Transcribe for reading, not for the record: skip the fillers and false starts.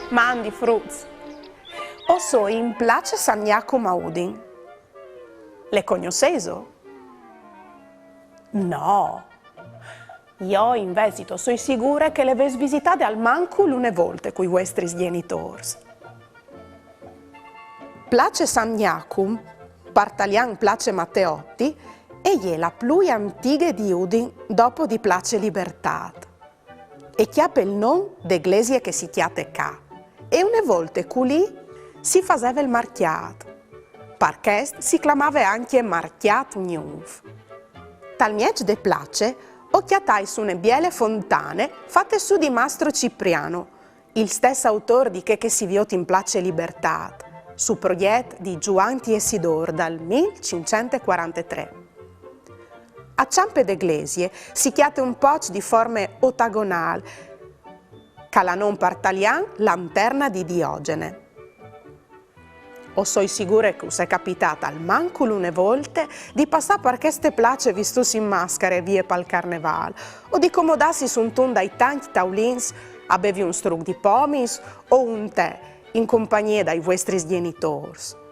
mandi frutti. O so in place Sagnaco Maudin. Le conosceso? No. Io in vesito sono sicura che le ves visitate almanco l'une volte coi vostri genitori. Place Sagnacum, partalian Place Matteotti, e la più antica di Udin dopo di Place Libertad. E chiappe il nome d'eglesia che si chiate ca. E une volte culì si faceva il marchiato. Perché si chiamava anche marchiato Gnuf. Tal miec de Place occhiatai su une biele fontane fatte su di Mastro Cipriano, il stesso autore di che si viot in Place Libertad, su progetto di Giuanti e Sidor dal 1543. A Ciampe d'Eglesie si chiate un poc di forme ottagonali, che la non partalian lanterna di Diogene. O soi sicure che us è capitata al manco l'une volte di passare per queste place vistus in maschere vie pal carneval, o di comodarsi su un ton dai tanti taulins a bevi un strug di pomis o un tè in compagnia dai vostri genitori.